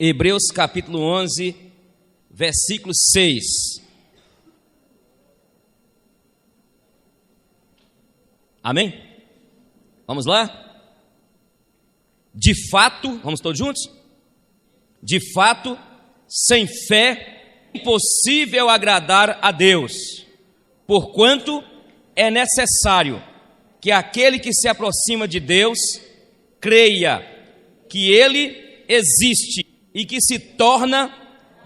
Hebreus capítulo 11, versículo 6. Amém? Vamos lá? De fato, vamos todos juntos? De fato, sem fé é impossível agradar a Deus, porquanto é necessário que aquele que se aproxima de Deus creia que Ele existe e que se torna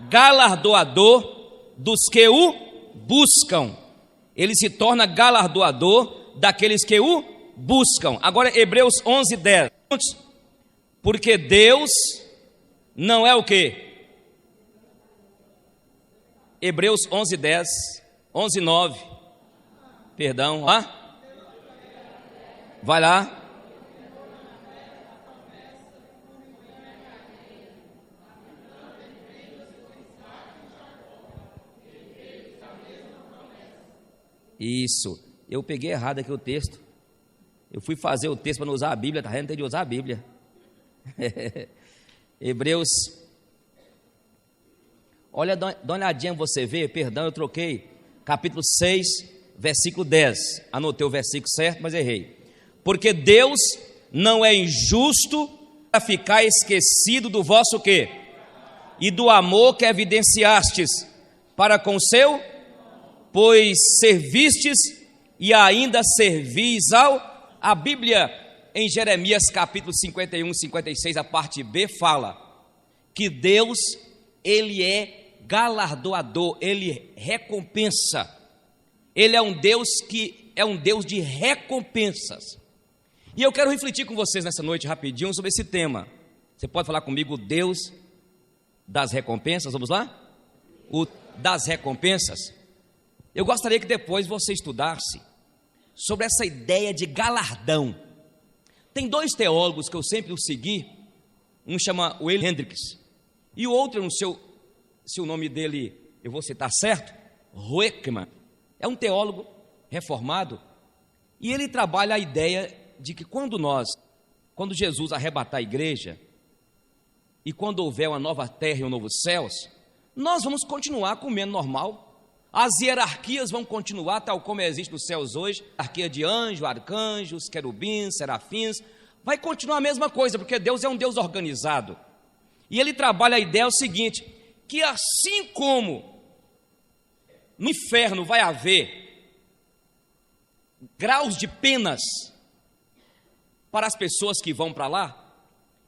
galardoador dos que o buscam. Ele se torna galardoador daqueles que o buscam. Agora Hebreus 11, 10. Porque Deus não é o quê? Hebreus 11, 10, 11, 9. Perdão, vai lá. Isso, eu peguei errado aqui o texto. Eu fui fazer o texto para não usar a Bíblia, tá vendo? Tem de usar a Bíblia. Hebreus. Olha, dá uma olhadinha você vê, perdão, eu troquei. Capítulo 6, versículo 10. Anotei o versículo certo, mas errei. Porque Deus não é injusto para ficar esquecido do vosso quê? E do amor que evidenciastes para com seu, pois servistes e ainda servis ao... A Bíblia em Jeremias capítulo 51, 56, a parte B, fala que Deus, Ele é galardoador, Ele recompensa. Ele é um Deus que é um Deus de recompensas. E eu quero refletir com vocês nessa noite rapidinho sobre esse tema. Você pode falar comigo, Deus das recompensas? Vamos lá? O das recompensas. Eu gostaria que depois você estudasse sobre essa ideia de galardão. Tem dois teólogos que eu sempre o segui, um chama William Hendricks, e o outro, não sei se o nome dele eu vou citar certo, Roekman. É um teólogo reformado, e ele trabalha a ideia de que quando Jesus arrebatar a igreja, e quando houver uma nova terra e um novo céus, nós vamos continuar comendo normal. As hierarquias vão continuar tal como existe nos céus hoje, hierarquia de anjos, arcanjos, querubins, serafins, vai continuar a mesma coisa, porque Deus é um Deus organizado. E ele trabalha a ideia seguinte, que assim como no inferno vai haver graus de penas para as pessoas que vão para lá,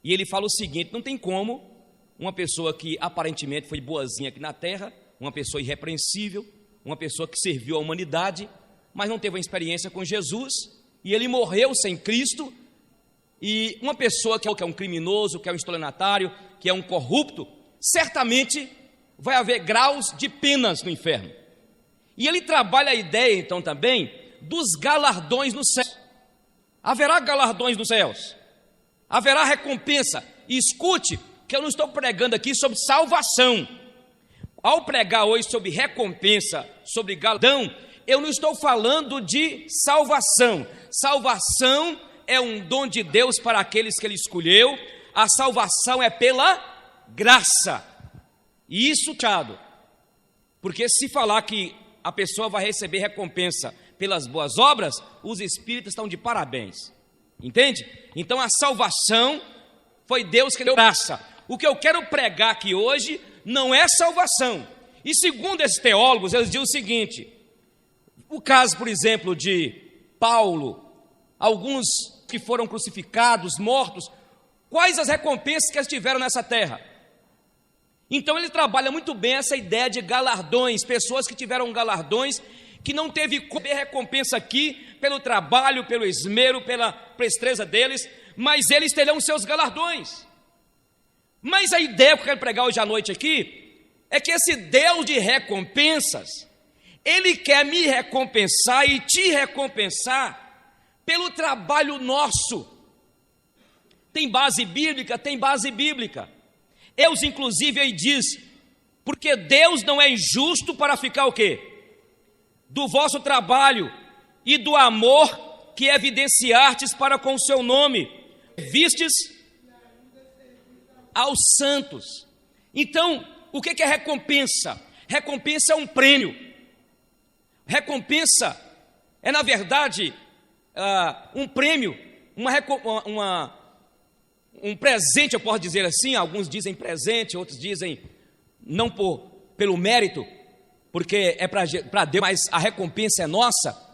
e ele fala o seguinte, não tem como uma pessoa que aparentemente foi boazinha aqui na terra, uma pessoa irrepreensível, uma pessoa que serviu à humanidade, mas não teve uma experiência com Jesus, e ele morreu sem Cristo, e uma pessoa que é um criminoso, que é um estelionatário, que é um corrupto, certamente vai haver graus de penas no inferno. E ele trabalha a ideia, então, também, dos galardões no céu. Haverá galardões nos céus, haverá recompensa, e escute, que eu não estou pregando aqui sobre salvação. Ao pregar hoje sobre recompensa, sobre galardão, eu não estou falando de salvação. Salvação é um dom de Deus para aqueles que Ele escolheu. A salvação é pela graça. E isso, porque se falar que a pessoa vai receber recompensa pelas boas obras, os espíritos estão de parabéns. Entende? Então a salvação foi Deus que deu graça. O que eu quero pregar aqui hoje não é salvação. E segundo esses teólogos, eles dizem o seguinte, o caso, por exemplo, de Paulo, alguns que foram crucificados, mortos, quais as recompensas que eles tiveram nessa terra? Então ele trabalha muito bem essa ideia de galardões, pessoas que tiveram galardões, que não teve recompensa aqui, pelo trabalho, pelo esmero, pela presteza deles, mas eles terão seus galardões. Mas a ideia que eu quero pregar hoje à noite aqui, é que esse Deus de recompensas, Ele quer me recompensar e te recompensar pelo trabalho nosso. Tem base bíblica? Tem base bíblica. Deus inclusive aí diz, porque Deus não é injusto para ficar o quê? Do vosso trabalho e do amor que evidenciastes para com o seu nome, vistes aos santos. Então, o que é recompensa? Recompensa é um prêmio. Recompensa é, na verdade, um prêmio, um presente, eu posso dizer assim. Alguns dizem presente, outros dizem não pelo mérito, porque é para Deus, mas a recompensa é nossa.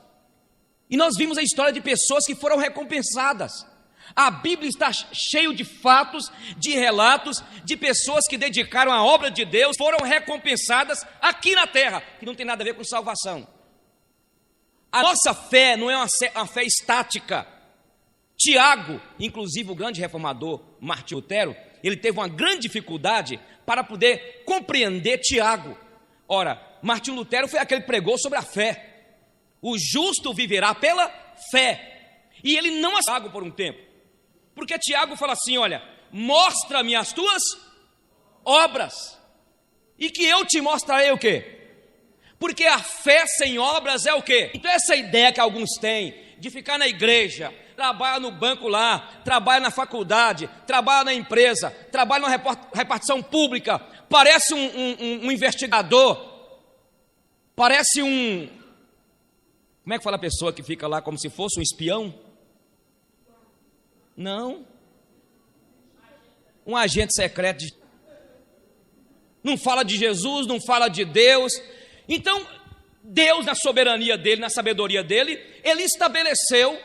E nós vimos a história de pessoas que foram recompensadas. A Bíblia está cheia de fatos, de relatos, de pessoas que dedicaram a obra de Deus, foram recompensadas aqui na terra, que não tem nada a ver com salvação. A nossa fé não é uma fé estática. Tiago, inclusive o grande reformador Martinho Lutero, ele teve uma grande dificuldade para poder compreender Tiago. Ora, Martinho Lutero foi aquele que pregou sobre a fé. O justo viverá pela fé. E ele não Tiago por um tempo. Porque Tiago fala assim, olha, mostra-me as tuas obras, e que eu te mostrarei o quê? Porque a fé sem obras é o quê? Então essa ideia que alguns têm, de ficar na igreja, trabalha no banco lá, trabalha na faculdade, trabalha na empresa, trabalha na repartição pública, parece um investigador, parece como é que fala a pessoa que fica lá como se fosse um espião? Não. Um agente secreto. Não fala de Jesus, não fala de Deus. Então, Deus, na soberania dele, na sabedoria dele, ele estabeleceu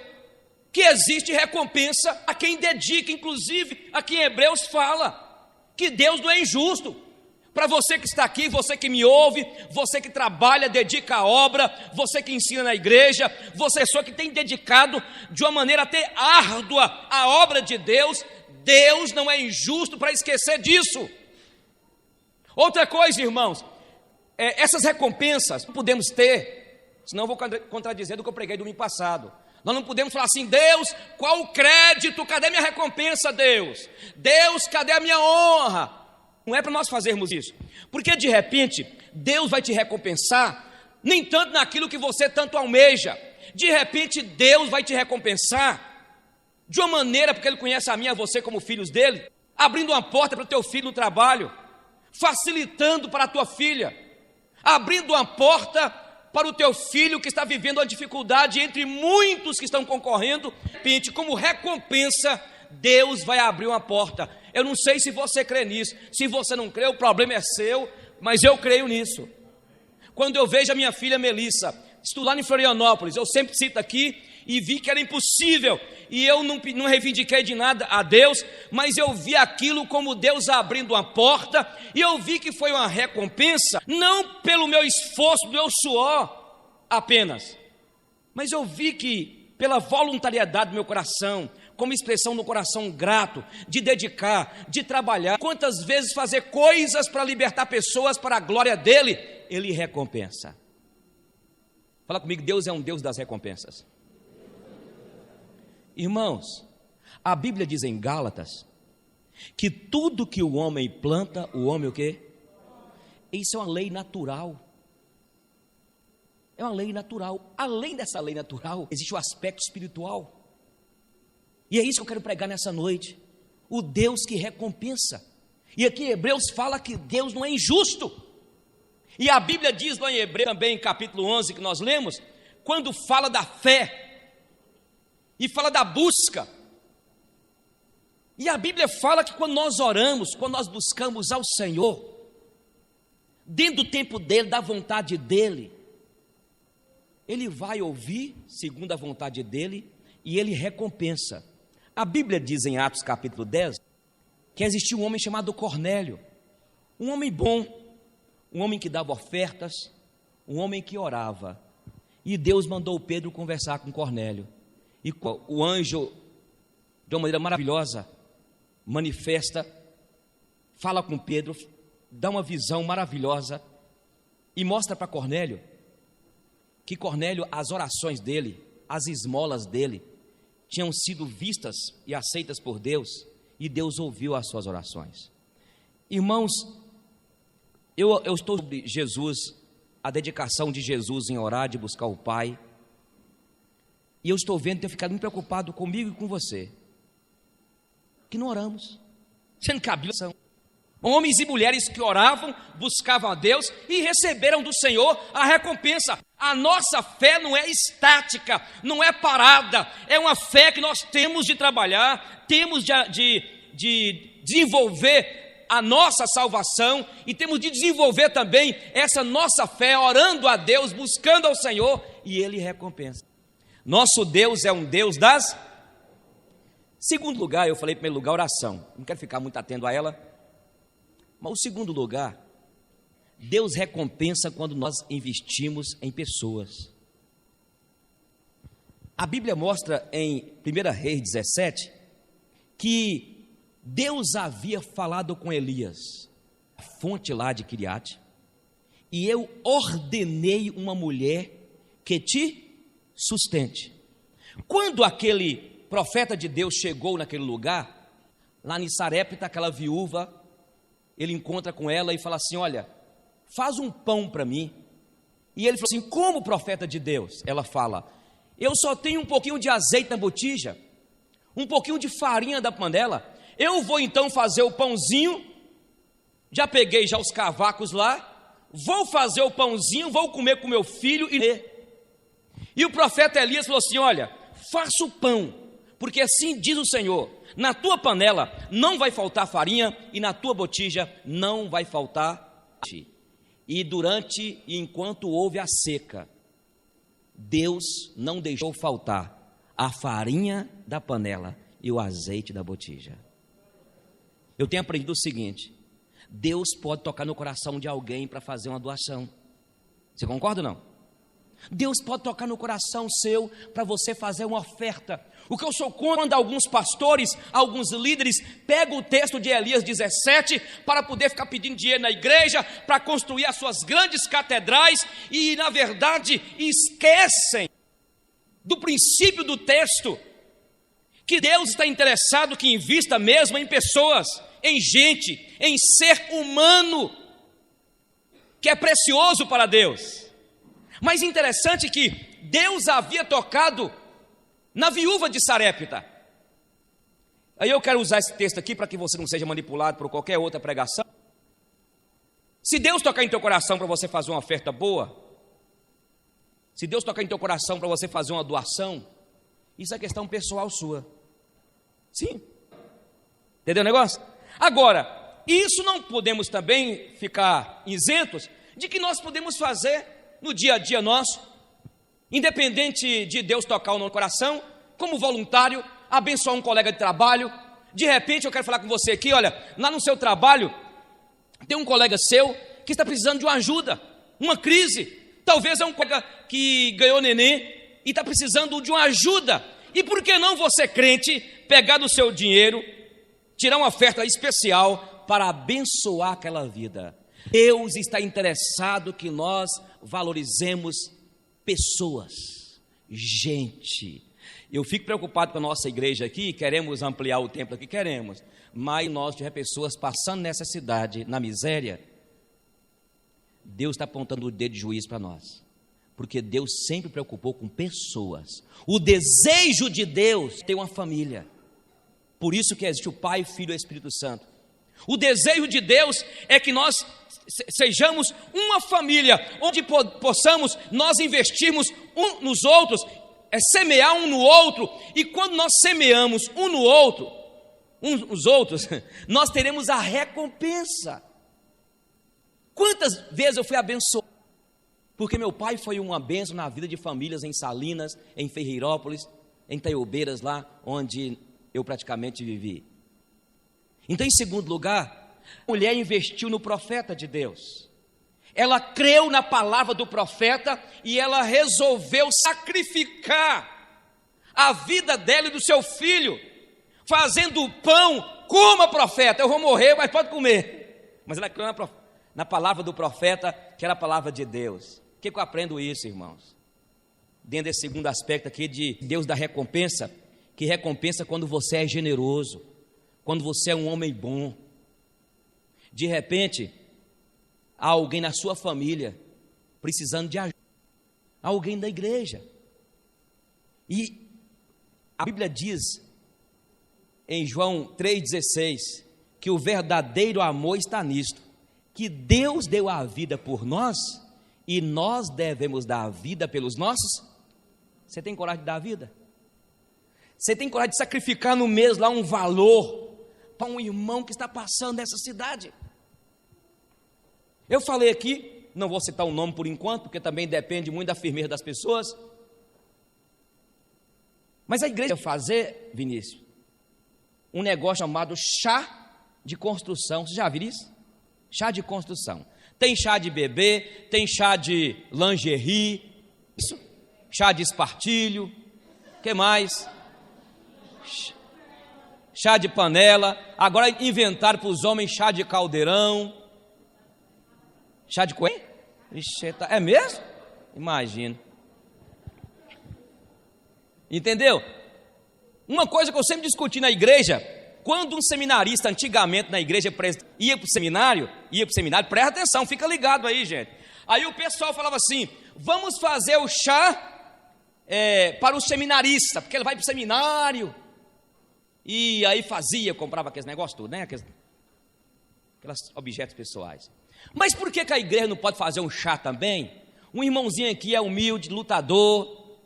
que existe recompensa a quem dedica. Inclusive, aqui em Hebreus fala que Deus não é injusto. Para você que está aqui, você que me ouve, você que trabalha, dedica a obra, você que ensina na igreja, você só que tem dedicado de uma maneira até árdua a obra de Deus, Deus não é injusto para esquecer disso. Outra coisa, irmãos, essas recompensas não podemos ter, senão eu vou contradizer do que eu preguei domingo passado. Nós não podemos falar assim, Deus, qual o crédito? Cadê minha recompensa, Deus? Deus, cadê a minha honra? Não é para nós fazermos isso, porque de repente Deus vai te recompensar, nem tanto naquilo que você tanto almeja. De repente Deus vai te recompensar de uma maneira, porque Ele conhece a mim e a você como filhos dele, abrindo uma porta para o teu filho no trabalho, facilitando para a tua filha, abrindo uma porta para o teu filho que está vivendo uma dificuldade entre muitos que estão concorrendo. De repente, como recompensa, Deus vai abrir uma porta. Eu não sei se você crê nisso. Se você não crê, o problema é seu, mas eu creio nisso. Quando eu vejo a minha filha Melissa estudar em Florianópolis, eu sempre cito aqui, e vi que era impossível, e eu não reivindiquei de nada a Deus, mas eu vi aquilo como Deus abrindo uma porta, e eu vi que foi uma recompensa, não pelo meu esforço, do meu suor apenas, mas eu vi que pela voluntariedade do meu coração, como expressão do coração grato, de dedicar, de trabalhar, quantas vezes fazer coisas para libertar pessoas para a glória dele, ele recompensa. Fala comigo, Deus é um Deus das recompensas. Irmãos, a Bíblia diz em Gálatas, que tudo que o homem planta, o homem o quê? Isso é uma lei natural. É uma lei natural. Além dessa lei natural, existe o aspecto espiritual. E é isso que eu quero pregar nessa noite. O Deus que recompensa. E aqui em Hebreus fala que Deus não é injusto. E a Bíblia diz lá em Hebreus também, capítulo 11, que nós lemos, quando fala da fé e fala da busca. E a Bíblia fala que quando nós oramos, quando nós buscamos ao Senhor, dentro do tempo dele, da vontade dele, ele vai ouvir segundo a vontade dele e ele recompensa. A Bíblia diz em Atos capítulo 10 que existia um homem chamado Cornélio, um homem bom, um homem que dava ofertas, um homem que orava. E Deus mandou Pedro conversar com Cornélio. E o anjo, de uma maneira maravilhosa, manifesta, fala com Pedro, dá uma visão maravilhosa e mostra para Cornélio que Cornélio, as orações dele, as esmolas dele, tinham sido vistas e aceitas por Deus, e Deus ouviu as suas orações. Irmãos, eu estou sobre Jesus, a dedicação de Jesus em orar, de buscar o Pai, e eu estou vendo, tenho ficado muito preocupado comigo e com você, que não oramos, sendo que a Bíblia, Homens e mulheres que oravam, buscavam a Deus e receberam do Senhor a recompensa. A nossa fé não é estática, não é parada, é uma fé que nós temos de trabalhar, temos de desenvolver a nossa salvação e temos de desenvolver também essa nossa fé, orando a Deus, buscando ao Senhor, e Ele recompensa. Nosso Deus é um Deus das... Segundo lugar, eu falei em primeiro lugar, oração. Não quero ficar muito atento a ela. Mas o segundo lugar, Deus recompensa quando nós investimos em pessoas. A Bíblia mostra em 1 Reis 17 que Deus havia falado com Elias, a fonte lá de Quiriate, e eu ordenei uma mulher que te sustente. Quando aquele profeta de Deus chegou naquele lugar, lá em Sarepta, aquela viúva, ele encontra com ela e fala assim: olha, faz um pão para mim. E ele falou assim: como profeta de Deus? Ela fala: eu só tenho um pouquinho de azeite na botija, um pouquinho de farinha da panela, eu vou então fazer o pãozinho, já peguei já os cavacos lá, vou fazer o pãozinho, vou comer com meu filho e o profeta Elias falou assim: olha, faça o pão, porque assim diz o Senhor, na tua panela não vai faltar farinha e na tua botija não vai faltar azeite. E enquanto houve a seca, Deus não deixou faltar a farinha da panela e o azeite da botija. Eu tenho aprendido o seguinte: Deus pode tocar no coração de alguém para fazer uma doação. Você concorda ou não? Deus pode tocar no coração seu para você fazer uma oferta. O que eu sou contra quando alguns pastores, alguns líderes pegam o texto de Elias 17 para poder ficar pedindo dinheiro na igreja, para construir as suas grandes catedrais e na verdade esquecem do princípio do texto, que Deus está interessado que invista mesmo em pessoas, em gente, em ser humano, que é precioso para Deus. Mas interessante que Deus havia tocado na viúva de Sarepta. Aí eu quero usar esse texto aqui para que você não seja manipulado por qualquer outra pregação. Se Deus tocar em teu coração para você fazer uma oferta boa, se Deus tocar em teu coração para você fazer uma doação, isso é questão pessoal sua. Sim. Entendeu o negócio? Agora, isso não podemos também ficar isentos de que nós podemos fazer no dia a dia nosso, independente de Deus tocar no coração, como voluntário, abençoar um colega de trabalho. De repente eu quero falar com você aqui, olha, lá no seu trabalho tem um colega seu que está precisando de uma ajuda, uma crise. Talvez é um colega que ganhou neném e está precisando de uma ajuda. E por que não você, crente, pegar do seu dinheiro, tirar uma oferta especial para abençoar aquela vida? Deus está interessado que nós valorizemos pessoas, gente. Eu fico preocupado com a nossa igreja aqui, queremos ampliar o templo aqui, queremos, mas nós tiver pessoas passando necessidade, na miséria, Deus está apontando o dedo de juízo para nós, porque Deus sempre preocupou com pessoas. O desejo de Deus é ter uma família, por isso que existe o Pai, o Filho e o Espírito Santo. O desejo de Deus é que nós sejamos uma família, onde possamos nós investirmos um nos outros, semear um no outro, e quando nós semeamos um no outro, uns nos outros, nós teremos a recompensa. Quantas vezes eu fui abençoado, porque meu pai foi uma bênção na vida de famílias em Salinas, em Ferreirópolis, em Taiobeiras, lá onde eu praticamente vivi. Então, em segundo lugar, a mulher investiu no profeta de Deus. Ela creu na palavra do profeta e ela resolveu sacrificar a vida dela e do seu filho, fazendo o pão. Coma, profeta, eu vou morrer, mas pode comer. Mas ela creu na palavra do profeta, que era a palavra de Deus. O que eu aprendo isso, irmãos? Dentro desse segundo aspecto aqui de Deus da recompensa, que recompensa quando você é generoso, quando você é um homem bom. De repente, há alguém na sua família precisando de ajuda, alguém da igreja. E a Bíblia diz em João 3,16 que o verdadeiro amor está nisto, que Deus deu a vida por nós e nós devemos dar a vida pelos nossos. Você tem coragem de dar a vida? Você tem coragem de sacrificar no mês lá um valor para um irmão que está passando nessa cidade? Eu falei aqui, não vou citar o nome por enquanto, porque também depende muito da firmeza das pessoas, mas a igreja vai fazer, Vinícius, um negócio chamado chá de construção. Você já viu isso? Chá de construção. Tem chá de bebê, tem chá de lingerie, isso, chá de espartilho, o que mais? Chá de panela. Agora inventaram para os homens chá de caldeirão. Chá de coelho? É mesmo? Imagina. Entendeu? Uma coisa que eu sempre discuti na igreja, quando um seminarista antigamente na igreja ia para o seminário, presta atenção, fica ligado aí, gente. Aí o pessoal falava assim: vamos fazer o chá para o seminarista, porque ele vai para o seminário. E aí comprava aqueles negócios tudo, né? Aqueles objetos pessoais. Mas por que a igreja não pode fazer um chá também? Um irmãozinho aqui é humilde, lutador,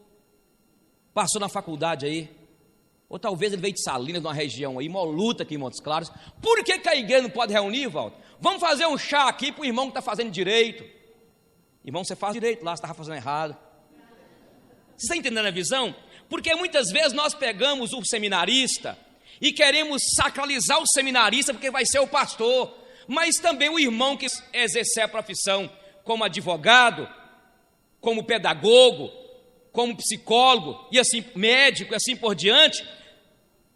passou na faculdade aí, ou talvez ele veio de Salinas, numa região aí, uma luta aqui em Montes Claros. Por que a igreja não pode reunir, Walter? Vamos fazer um chá aqui para o irmão que está fazendo direito. Irmão, você faz direito lá, você estava fazendo errado. Você está entendendo a visão? Porque muitas vezes nós pegamos o seminarista e queremos sacralizar o seminarista porque vai ser o pastor, mas também o irmão que exercer a profissão como advogado, como pedagogo, como psicólogo, e assim, médico, e assim por diante,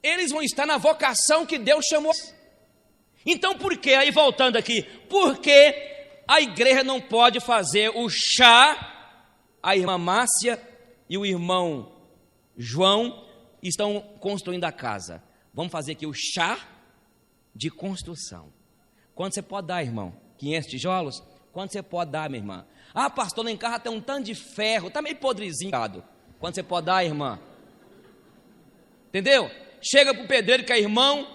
eles vão estar na vocação que Deus chamou. Então por que, aí voltando aqui, por que a igreja não pode fazer o chá? A irmã Márcia e o irmão João estão construindo a casa. Vamos fazer aqui o chá de construção. Quanto você pode dar, irmão? 500 tijolos? Quanto você pode dar, minha irmã? Ah, pastor, lá em casa tem um tanto de ferro, está meio podrezinho. Quanto você pode dar, irmã? Entendeu? Chega para o pedreiro que é irmão,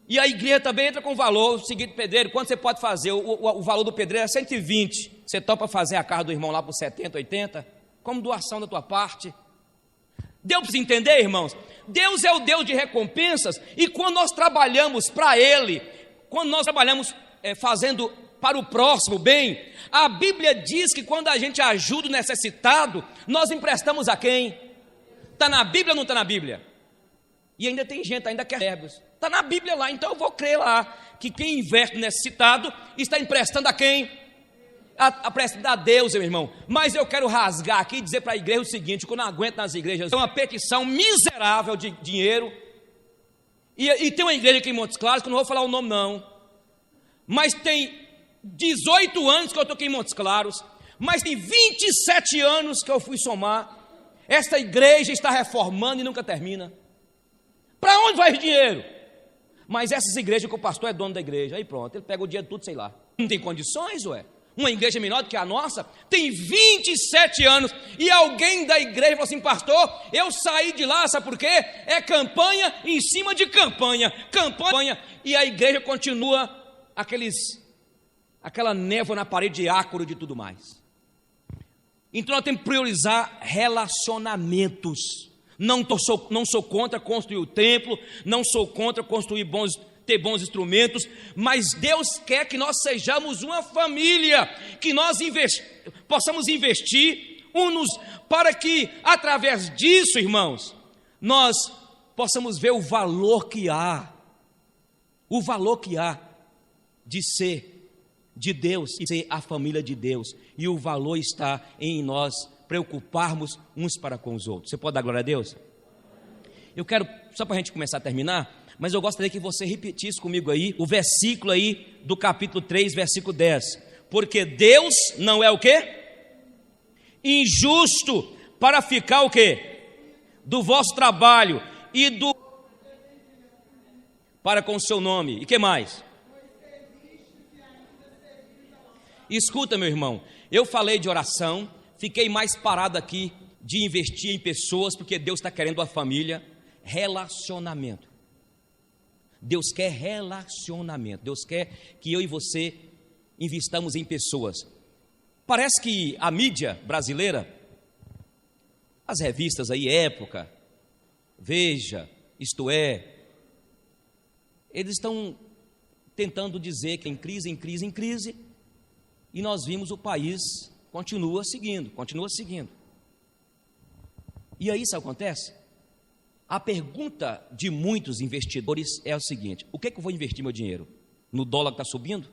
e a igreja também entra com valor. O seguinte, pedreiro, quanto você pode fazer? O valor do pedreiro é 120. Você topa fazer a casa do irmão lá por 70, 80? Como doação da tua parte. Deu para você entender, irmãos? Deus é o Deus de recompensas, e quando nós trabalhamos para Ele, quando nós trabalhamos fazendo para o próximo bem, a Bíblia diz que quando a gente ajuda o necessitado, nós emprestamos a quem? Está na Bíblia ou não está na Bíblia? E ainda tem gente, ainda quer verbos. Está na Bíblia lá, então eu vou crer lá, que quem investe no necessitado, está emprestando a quem? Emprestando a Deus, meu irmão. Mas eu quero rasgar aqui e dizer para a igreja o seguinte, que eu não aguento nas igrejas, é uma petição miserável de dinheiro, e tem uma igreja aqui em Montes Claros, que eu não vou falar o nome não, mas tem 18 anos que eu estou aqui em Montes Claros, mas tem 27 anos que eu fui somar. Esta igreja está reformando e nunca termina. Para onde vai o dinheiro? Mas essas igrejas que o pastor é dono da igreja, aí pronto, ele pega o dinheiro tudo, sei lá. Não tem condições, ué? Uma igreja menor do que a nossa tem 27 anos, e alguém da igreja falou assim: pastor, eu saí de lá, sabe por quê? É campanha em cima de campanha, e a igreja continua aquela névoa na parede, ácaro de tudo mais. Então nós temos que priorizar relacionamentos. Não sou contra construir o templo, não sou contra ter bons instrumentos, mas Deus quer que nós sejamos uma família, que nós possamos investir para que através disso, irmãos, nós possamos ver o valor que há de ser de Deus e ser a família de Deus, e o valor está em nós preocuparmos uns para com os outros. Você pode dar glória a Deus? Eu quero, só para a gente começar a terminar, mas eu gostaria que você repetisse comigo aí, o versículo aí do capítulo 3, versículo 10, porque Deus não é o quê? Injusto para ficar o quê? Do vosso trabalho e para com o seu nome, e que mais? Escuta, meu irmão, eu falei de oração, fiquei mais parado aqui de investir em pessoas, porque Deus está querendo a família, relacionamento. Deus quer relacionamento. Deus quer que eu e você investamos em pessoas. Parece que a mídia brasileira, as revistas aí, Época, Veja, Isto É, eles estão tentando dizer que em crise, e nós vimos o país continua seguindo. E aí isso acontece? A pergunta de muitos investidores é o seguinte: o que é que eu vou investir meu dinheiro? No dólar que está subindo?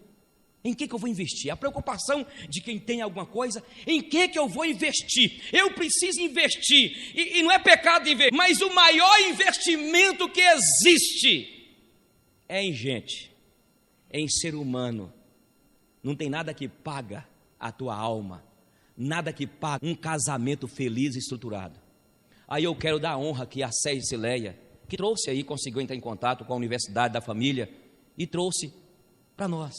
Em que eu vou investir? A preocupação de quem tem alguma coisa, em que eu vou investir? Eu preciso investir, e não é pecado investir, mas o maior investimento que existe é em gente, é em ser humano. Não tem nada que paga a tua alma, nada que paga um casamento feliz e estruturado. Aí eu quero dar honra aqui a Sérgio Cileia, que trouxe aí, conseguiu entrar em contato com a Universidade da Família e trouxe para nós.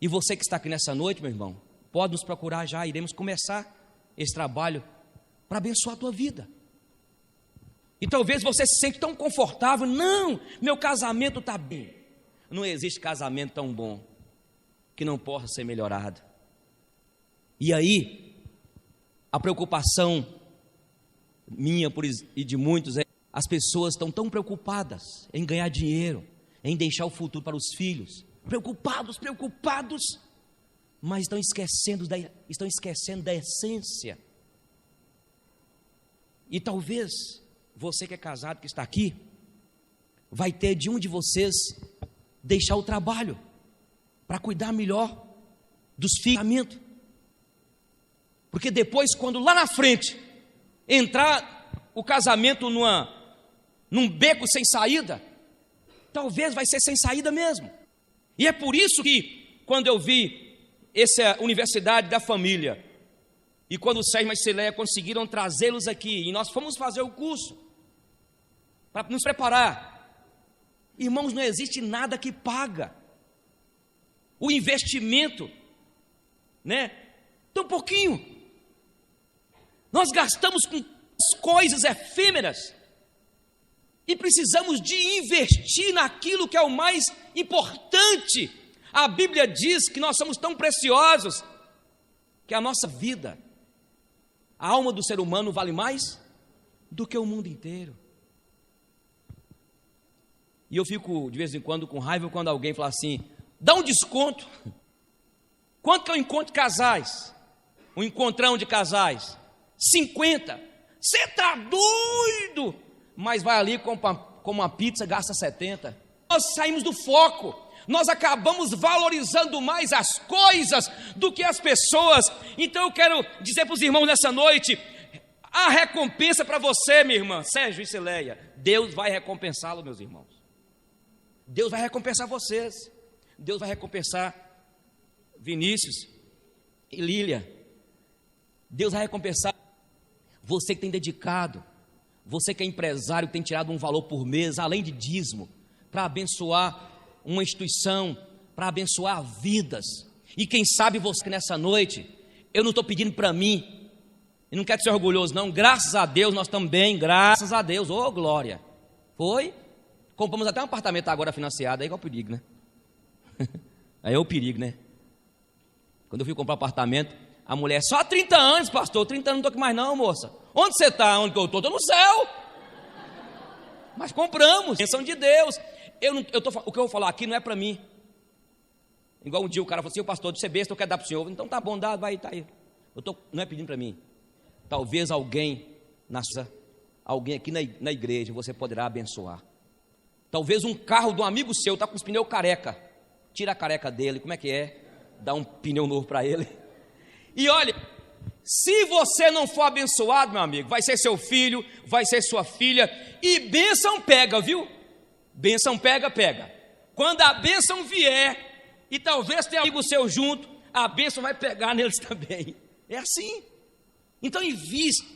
E você que está aqui nessa noite, meu irmão, pode nos procurar já, iremos começar esse trabalho para abençoar a tua vida. E talvez você se sente tão confortável: não, meu casamento está bem. Não existe casamento tão bom que não possa ser melhorado. E aí, a preocupação minha e de muitos é: as pessoas estão tão preocupadas em ganhar dinheiro, em deixar o futuro para os filhos, preocupados, mas estão esquecendo da essência. E talvez você que é casado, que está aqui, vai ter de um de vocês deixar o trabalho para cuidar melhor dos filhos, porque depois, quando lá na frente entrar o casamento num beco sem saída, talvez vai ser sem saída mesmo. E é por isso que, quando eu vi essa Universidade da Família, e quando o Sérgio e a Cileia conseguiram trazê-los aqui, e nós fomos fazer o curso, para nos preparar, irmãos, não existe nada que paga o investimento, né? Tão pouquinho. Nós gastamos com coisas efêmeras e precisamos de investir naquilo que é o mais importante. A Bíblia diz que nós somos tão preciosos que a nossa vida, a alma do ser humano vale mais do que o mundo inteiro. E eu fico de vez em quando com raiva quando alguém fala assim: dá um desconto. Quanto que eu encontro de casais? Um encontrão de casais? 50. Você está doido? Mas vai ali, compra uma pizza, gasta 70. Nós saímos do foco. Nós acabamos valorizando mais as coisas do que as pessoas. Então eu quero dizer para os irmãos nessa noite: a recompensa para você, minha irmã Sérgio e Cileia, Deus vai recompensá-lo, meus irmãos. Deus vai recompensar vocês. Deus vai recompensar Vinícius e Lília. Deus vai recompensar você que tem dedicado, você que é empresário, que tem tirado um valor por mês, além de dízimo, para abençoar uma instituição, para abençoar vidas. E quem sabe você que nessa noite, eu não estou pedindo para mim, e não quero ser orgulhoso não, graças a Deus nós também, graças a Deus, ô glória, foi, compramos até um apartamento agora financiado, aí é o perigo, né? Aí é o perigo, né? Quando eu fui comprar um apartamento, a mulher: só 30 anos, pastor, 30 anos não estou aqui mais não, moça. Onde você está? Onde que eu estou? Estou no céu. Mas compramos, bênção de Deus. O que eu vou falar aqui não é para mim. Igual um dia o cara falou assim: o pastor, de ser besta, eu quero dar para o senhor. Então tá bom, dá, vai, tá aí. Não é pedindo para mim. Talvez alguém aqui na igreja você poderá abençoar. Talvez um carro de um amigo seu está com os pneus careca. Tira a careca dele, como é que é? Dá um pneu novo para ele. E olha, se você não for abençoado, meu amigo, vai ser seu filho, vai ser sua filha, e bênção pega, viu? Bênção pega. Quando a bênção vier, e talvez tenha amigo seu junto, a bênção vai pegar neles também. É assim. Então invista,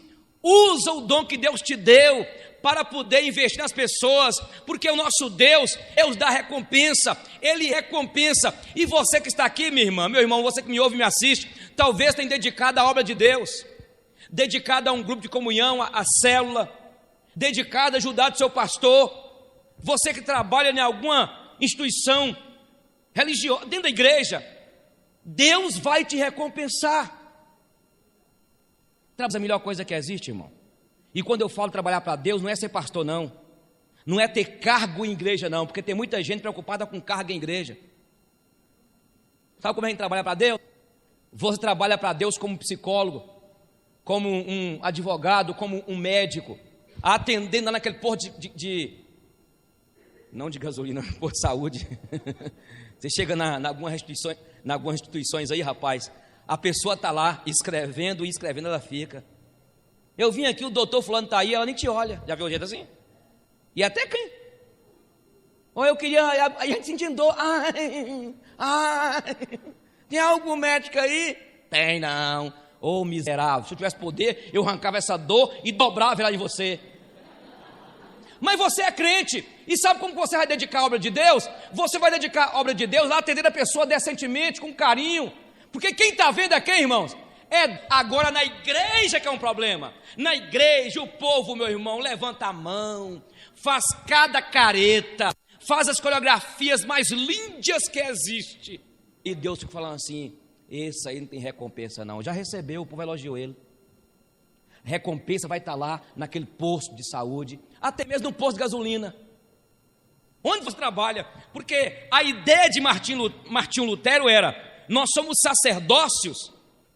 usa o dom que Deus te deu para poder investir nas pessoas, porque o nosso Deus é o da recompensa, Ele recompensa. E você que está aqui, minha irmã, meu irmão, você que me ouve e me assiste, talvez tenha dedicado à obra de Deus, dedicado a um grupo de comunhão, a célula, dedicado a ajudar o seu pastor, Você que trabalha em alguma instituição religiosa, dentro da igreja, Deus vai te recompensar. Trabalho é a melhor coisa que existe, irmão. E quando eu falo trabalhar para Deus, não é ser pastor, não. Não é ter cargo em igreja, não. Porque tem muita gente preocupada com cargo em igreja. Sabe como a gente trabalha para Deus? Você trabalha para Deus como psicólogo, como um advogado, como um médico, atendendo naquele posto não de gasolina, posto de saúde. Você chega em algumas instituições aí, rapaz, a pessoa está lá escrevendo e escrevendo, ela fica. Eu vim aqui, o doutor fulano está aí, ela nem te olha. Já viu o jeito assim? E até quem? Ou eu queria, a gente sentindo dor. Tem algum médico aí? Tem não. Ô miserável, se eu tivesse poder, eu arrancava essa dor e dobrava ela de você. Mas você é crente, e sabe como você vai dedicar a obra de Deus? Você vai dedicar a obra de Deus lá, atender a pessoa decentemente, com carinho. Porque quem está vendo é quem, irmãos? É agora na igreja que é um problema. Na igreja, o povo, meu irmão, levanta a mão, faz cada careta, faz as coreografias mais lindas que existe. E Deus fica falando assim: esse aí não tem recompensa não. Já recebeu, o povo elogiou ele. Recompensa vai estar lá naquele posto de saúde, até mesmo no posto de gasolina. Onde você trabalha? Porque a ideia de Martinho Lutero era: nós somos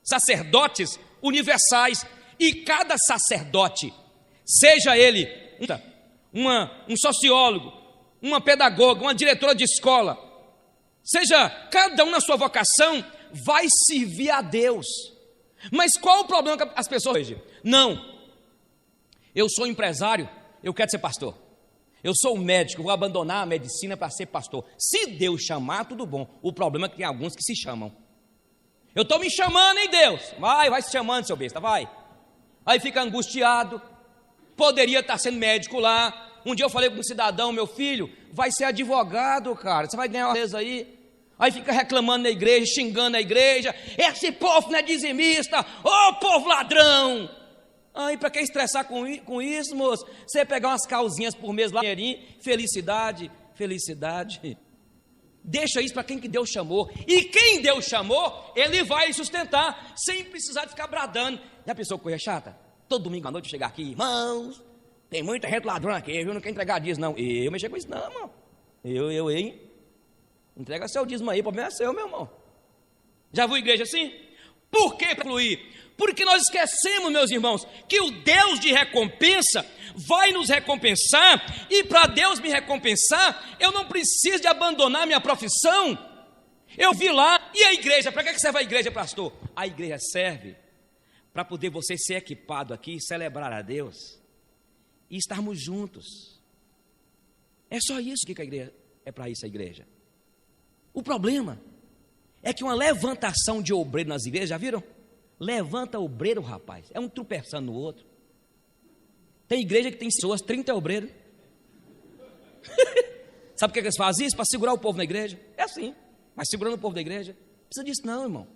sacerdotes universais, e cada sacerdote, seja ele um sociólogo, uma pedagoga, uma diretora de escola, seja cada um na sua vocação, vai servir a Deus. Mas qual o problema que as pessoas hoje? Não, eu sou empresário, eu quero ser pastor. Eu sou médico, vou abandonar a medicina para ser pastor. Se Deus chamar, tudo bom. O problema é que tem alguns que se chamam. Eu estou me chamando, hein, Deus? Vai se chamando, seu besta, vai. Aí fica angustiado. Poderia estar sendo médico lá. Um dia eu falei com um cidadão: meu filho, vai ser advogado, cara. Você vai ganhar uma vez aí. Aí fica reclamando na igreja, xingando a igreja. Esse povo não é dizimista. Ô povo ladrão. Aí para que estressar com isso, moço? Você pegar umas causinhas por mês lá, felicidade. Deixa isso para quem que Deus chamou. E quem Deus chamou, Ele vai sustentar, sem precisar de ficar bradando. Já pensou que coisa chata? Todo domingo à noite chegar aqui: irmãos, tem muita gente ladrão aqui, eu não quero entregar dízimo não. Eu mexer com isso não, irmão. Hein? Entrega seu dízimo aí, o problema é seu, meu irmão. Já viu igreja assim? Por que fluir? Porque nós esquecemos, meus irmãos, que o Deus de recompensa vai nos recompensar, e para Deus me recompensar, eu não preciso de abandonar minha profissão. Eu vi lá, e a igreja? Para que serve a igreja, pastor? A igreja serve para poder você ser equipado aqui, celebrar a Deus e estarmos juntos. É só isso que a igreja é, para isso a igreja. O problema é que uma levantação de obreiro nas igrejas, já viram? Levanta obreiro, rapaz, é um tropeçando no outro. Tem igreja que tem pessoas, 30 obreiros. Sabe por que eles fazem isso? Para segurar o povo na igreja. É assim, vai segurando o povo da igreja. Não precisa disso não, irmão.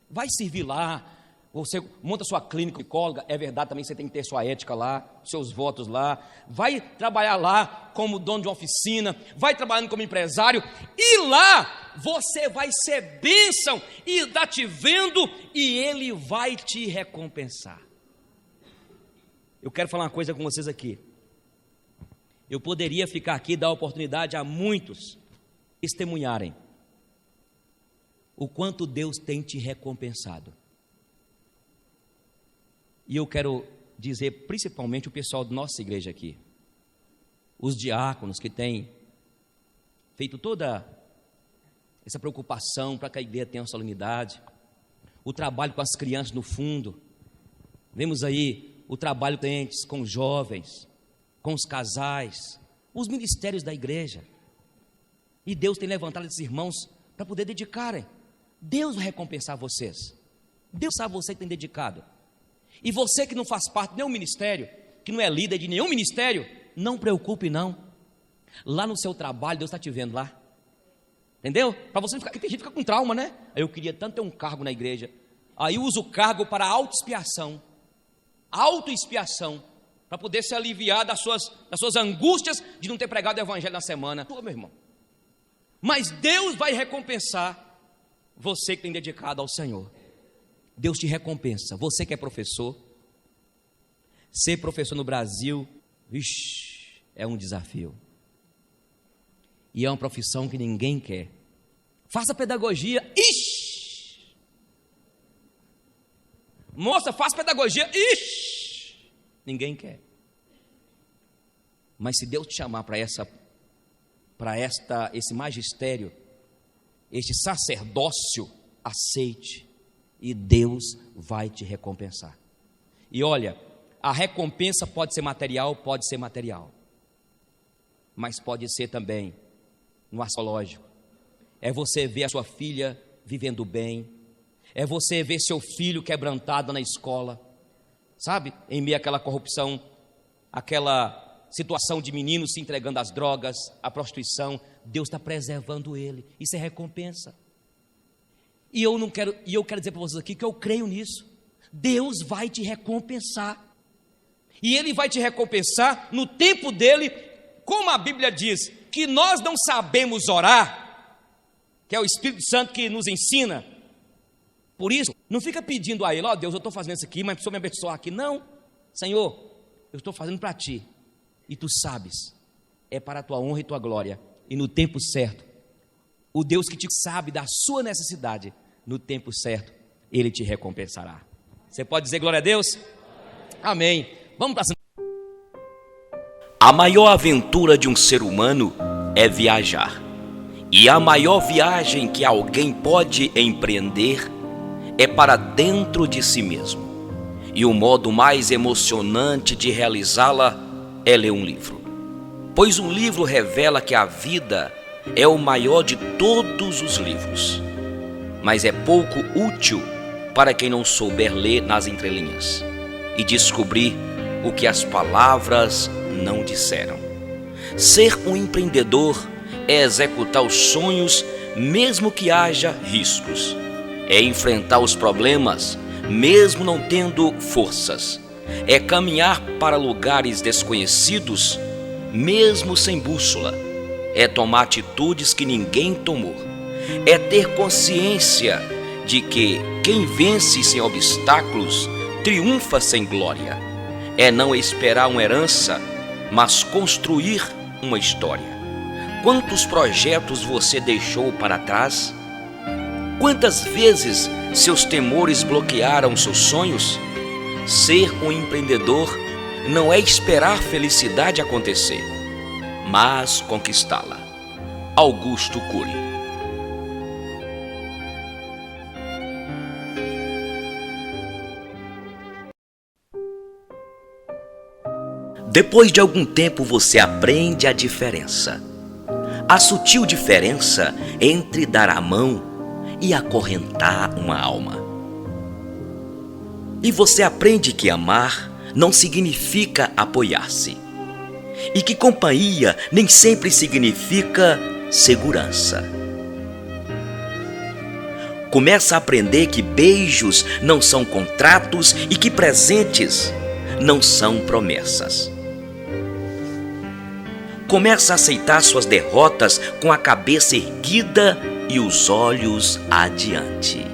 Vai servir lá, você monta sua clínica psicóloga, é verdade também, você tem que ter sua ética lá, seus votos lá. Vai trabalhar lá como dono de uma oficina, vai trabalhando como empresário, e lá você vai ser bênção, e está te vendo, e Ele vai te recompensar. Eu quero falar uma coisa com vocês aqui. Eu poderia ficar aqui e dar oportunidade a muitos testemunharem o quanto Deus tem te recompensado. E eu quero dizer principalmente o pessoal da nossa igreja aqui, os diáconos que têm feito toda essa preocupação para que a igreja tenha uma solenidade, o trabalho com as crianças no fundo. Vemos aí o trabalho com os jovens, com os casais, os ministérios da igreja. E Deus tem levantado esses irmãos para poder dedicarem. Deus vai recompensar vocês. Deus sabe você que tem dedicado. E você que não faz parte de nenhum ministério, que não é líder de nenhum ministério, não preocupe não. Lá no seu trabalho, Deus está te vendo lá. Entendeu? Para você não ficar, tem gente que fica com trauma, né? Eu queria tanto ter um cargo na igreja. Aí usa o cargo para autoexpiação. Autoexpiação. para poder se aliviar das suas angústias de não ter pregado o evangelho na semana. Meu irmão. Mas Deus vai recompensar você que tem dedicado ao Senhor. Deus te recompensa. Você que é professor, ser professor no Brasil, é um desafio. E é uma profissão que ninguém quer. Faça pedagogia, moça, faça pedagogia, ninguém quer. Mas se Deus te chamar para esse magistério, este sacerdócio, aceite, e Deus vai te recompensar. E olha, a recompensa pode ser material, mas pode ser também no astrológico. É você ver a sua filha vivendo bem, é você ver seu filho quebrantado na escola, sabe? Em meio àquela corrupção, aquela situação de meninos se entregando às drogas, à prostituição, Deus está preservando ele. Isso é recompensa. E eu quero dizer para vocês aqui que eu creio nisso. Deus vai te recompensar. E Ele vai te recompensar no tempo dele, como a Bíblia diz, que nós não sabemos orar, que é o Espírito Santo que nos ensina. Por isso, não fica pedindo a Ele, ó Deus, eu estou fazendo isso aqui, mas precisa me abençoar aqui. Não, Senhor, eu estou fazendo para Ti. E Tu sabes, é para a Tua honra e Tua glória. E no tempo certo, o Deus que te sabe da sua necessidade, no tempo certo, Ele te recompensará. Você pode dizer glória a Deus? Amém. Vamos para a maior aventura de um ser humano é viajar. E a maior viagem que alguém pode empreender é para dentro de si mesmo. E o modo mais emocionante de realizá-la é ler um livro. Pois um livro revela que a vida é o maior de todos os livros. Mas é pouco útil para quem não souber ler nas entrelinhas e descobrir o que as palavras não disseram. Ser um empreendedor é executar os sonhos, mesmo que haja riscos. É enfrentar os problemas, mesmo não tendo forças. É caminhar para lugares desconhecidos, mesmo sem bússola. É tomar atitudes que ninguém tomou. É ter consciência de que quem vence sem obstáculos triunfa sem glória. É não esperar uma herança, mas construir uma história. Quantos projetos você deixou para trás? Quantas vezes seus temores bloquearam seus sonhos? Ser um empreendedor não é esperar felicidade acontecer, mas conquistá-la. Augusto Cury. Depois de algum tempo você aprende a diferença. A sutil diferença entre dar a mão e acorrentar uma alma. E você aprende que amar não significa apoiar-se. E que companhia nem sempre significa segurança. Começa a aprender que beijos não são contratos e que presentes não são promessas. Começa a aceitar suas derrotas com a cabeça erguida e os olhos adiante.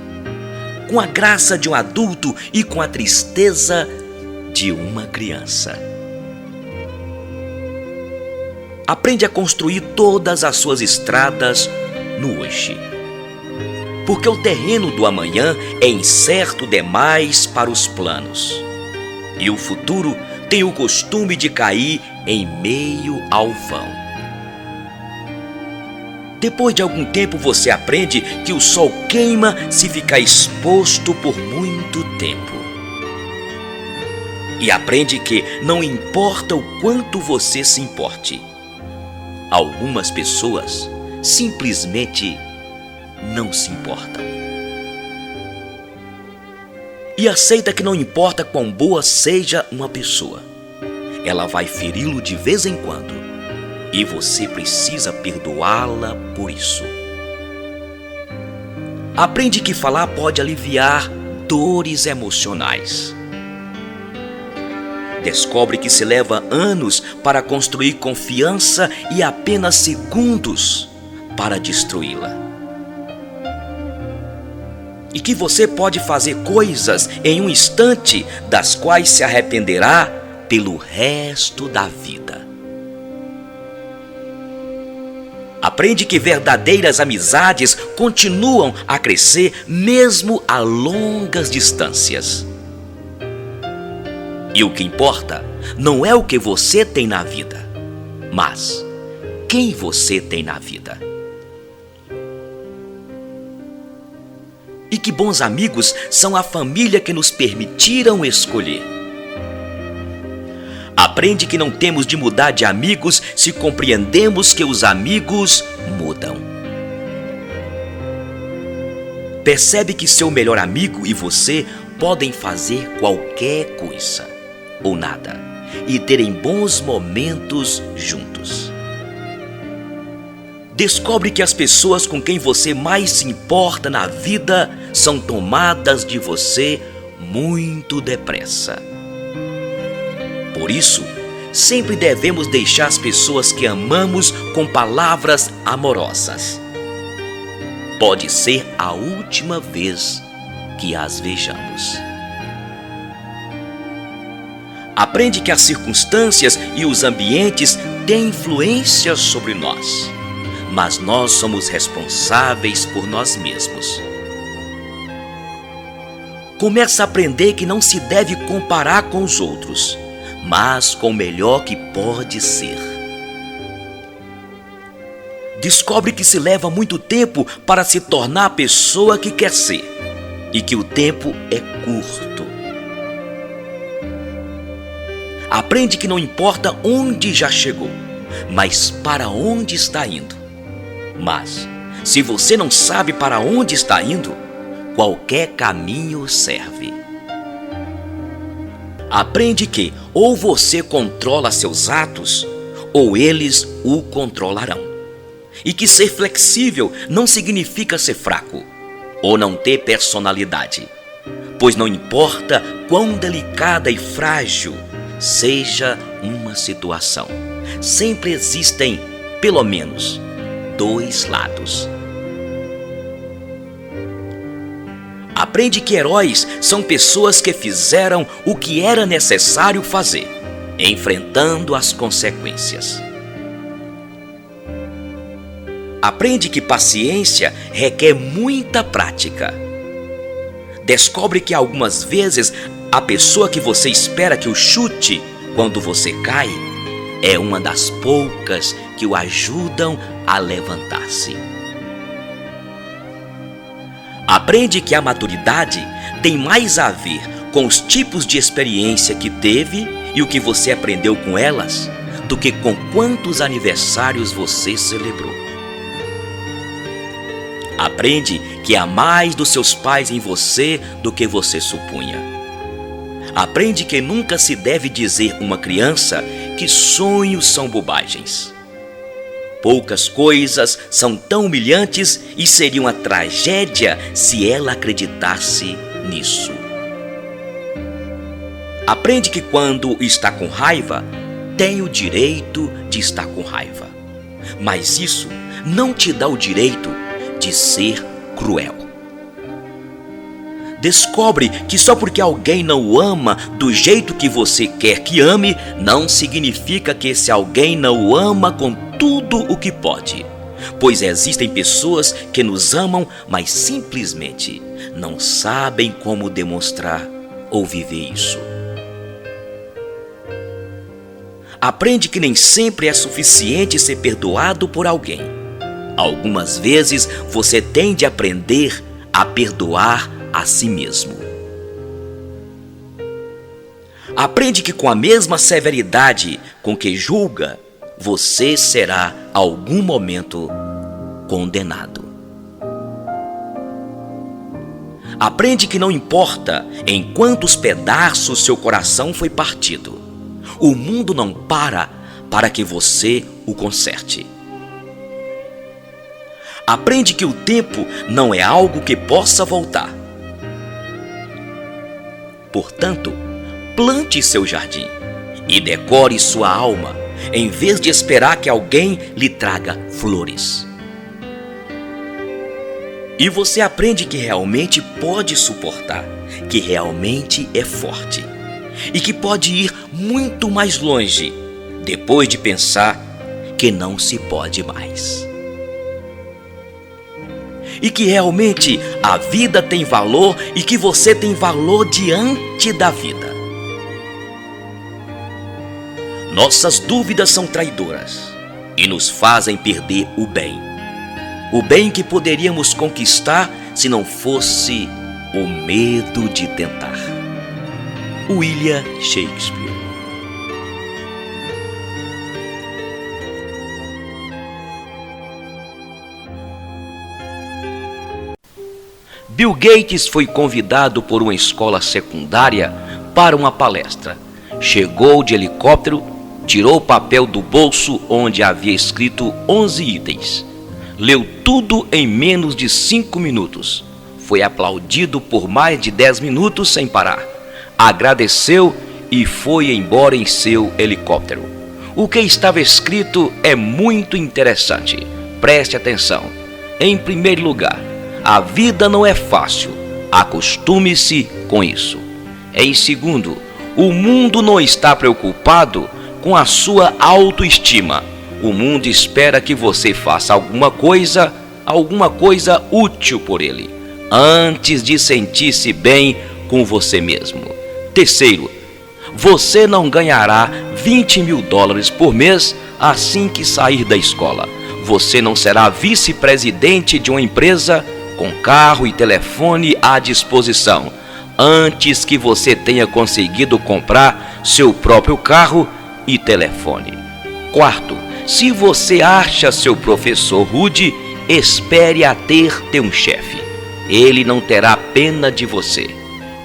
Com a graça de um adulto e com a tristeza de uma criança. Aprende a construir todas as suas estradas no hoje. Porque o terreno do amanhã é incerto demais para os planos. E o futuro tem o costume de cair em meio ao vão. Depois de algum tempo você aprende que o sol queima se ficar exposto por muito tempo. E aprende que não importa o quanto você se importe, algumas pessoas simplesmente não se importam. E aceita que não importa quão boa seja uma pessoa, ela vai feri-lo de vez em quando, e você precisa perdoá-la por isso. Aprende que falar pode aliviar dores emocionais. Descobre que se leva anos para construir confiança e apenas segundos para destruí-la. E que você pode fazer coisas em um instante das quais se arrependerá pelo resto da vida. Aprende que verdadeiras amizades continuam a crescer mesmo a longas distâncias. E o que importa não é o que você tem na vida, mas quem você tem na vida. E que bons amigos são a família que nos permitiram escolher. Aprende que não temos de mudar de amigos se compreendemos que os amigos mudam. Percebe que seu melhor amigo e você podem fazer qualquer coisa ou nada e terem bons momentos juntos. Descobre que as pessoas com quem você mais se importa na vida são tomadas de você muito depressa. Por isso, sempre devemos deixar as pessoas que amamos com palavras amorosas. Pode ser a última vez que as vejamos. Aprende que as circunstâncias e os ambientes têm influência sobre nós, mas nós somos responsáveis por nós mesmos. Começa a aprender que não se deve comparar com os outros, mas com o melhor que pode ser. Descobre que se leva muito tempo para se tornar a pessoa que quer ser e que o tempo é curto. Aprende que não importa onde já chegou, mas para onde está indo. Mas, se você não sabe para onde está indo, qualquer caminho serve. Aprende que ou você controla seus atos, ou eles o controlarão. E que ser flexível não significa ser fraco, ou não ter personalidade. Pois não importa quão delicada e frágil seja uma situação, sempre existem, pelo menos, dois lados. Aprende que heróis são pessoas que fizeram o que era necessário fazer, enfrentando as consequências. Aprende que paciência requer muita prática. Descobre que algumas vezes a pessoa que você espera que o chute quando você cai é uma das poucas que o ajudam a levantar-se. Aprende que a maturidade tem mais a ver com os tipos de experiência que teve e o que você aprendeu com elas, do que com quantos aniversários você celebrou. Aprende que há mais dos seus pais em você do que você supunha. Aprende que nunca se deve dizer uma criança que sonhos são bobagens. Poucas coisas são tão humilhantes e seria uma tragédia se ela acreditasse nisso. Aprende que quando está com raiva, tem o direito de estar com raiva. Mas isso não te dá o direito de ser cruel. Descobre que só porque alguém não o ama do jeito que você quer que ame, não significa que esse alguém não o ama com tudo o que pode. Pois existem pessoas que nos amam, mas simplesmente não sabem como demonstrar ou viver isso. Aprende que nem sempre é suficiente ser perdoado por alguém. Algumas vezes você tem de aprender a perdoar a si mesmo. Aprende que com a mesma severidade com que julga, você será, a algum momento, condenado. Aprende que não importa em quantos pedaços seu coração foi partido, o mundo não para que você o conserte. Aprende que o tempo não é algo que possa voltar. Portanto, plante seu jardim e decore sua alma, em vez de esperar que alguém lhe traga flores. E você aprende que realmente pode suportar, que realmente é forte e que pode ir muito mais longe depois de pensar que não se pode mais. E que realmente a vida tem valor e que você tem valor diante da vida. Nossas dúvidas são traidoras e nos fazem perder o bem que poderíamos conquistar se não fosse o medo de tentar. William Shakespeare. Bill Gates foi convidado por uma escola secundária para uma palestra. Chegou de helicóptero, tirou o papel do bolso onde havia escrito 11 itens. Leu tudo em menos de 5 minutos. Foi aplaudido por mais de 10 minutos sem parar. Agradeceu e foi embora em seu helicóptero. O que estava escrito é muito interessante. Preste atenção. Em primeiro lugar, a vida não é fácil. Acostume-se com isso. Em segundo, o mundo não está preocupado com a sua autoestima. O mundo espera que você faça alguma coisa útil por ele, antes de sentir-se bem com você mesmo. Terceiro, você não ganhará $20 mil por mês assim que sair da escola. Você não será vice-presidente de uma empresa com carro e telefone à disposição, antes que você tenha conseguido comprar seu próprio carro e telefone. Quarto, se você acha seu professor rude, espere a ter um chefe. Ele não terá pena de você.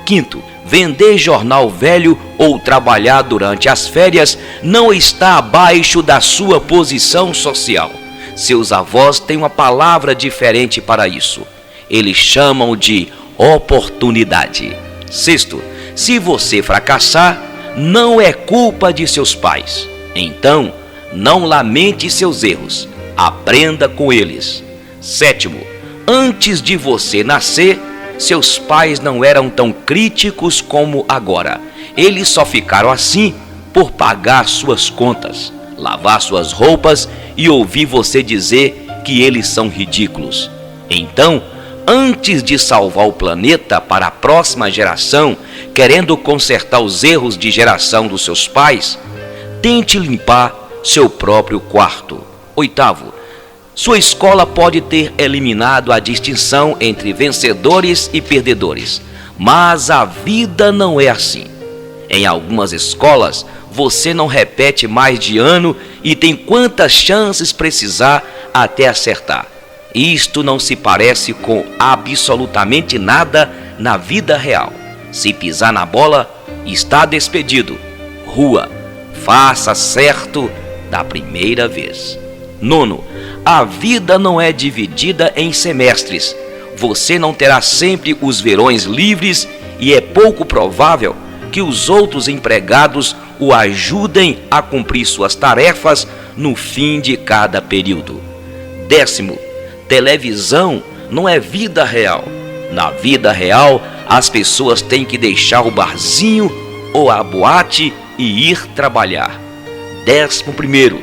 Quinto, vender jornal velho ou trabalhar durante as férias não está abaixo da sua posição social. Seus avós têm uma palavra diferente para isso. Eles chamam de oportunidade. Sexto, se você fracassar, não é culpa de seus pais. Então, não lamente seus erros, aprenda com eles. Sétimo, antes de você nascer, seus pais não eram tão críticos como agora. Eles só ficaram assim por pagar suas contas, lavar suas roupas e ouvir você dizer que eles são ridículos. Então, antes de salvar o planeta para a próxima geração, querendo consertar os erros de geração dos seus pais, tente limpar seu próprio quarto. Oitavo, sua escola pode ter eliminado a distinção entre vencedores e perdedores, mas a vida não é assim. Em algumas escolas, você não repete mais de ano e tem quantas chances precisar até acertar. Isto não se parece com absolutamente nada na vida real. Se pisar na bola, está despedido. Rua, faça certo da primeira vez. Nono, a vida não é dividida em semestres. Você não terá sempre os verões livres e é pouco provável que os outros empregados o ajudem a cumprir suas tarefas no fim de cada período. Décimo, televisão não é vida real. Na vida real, as pessoas têm que deixar o barzinho ou a boate e ir trabalhar. 11º,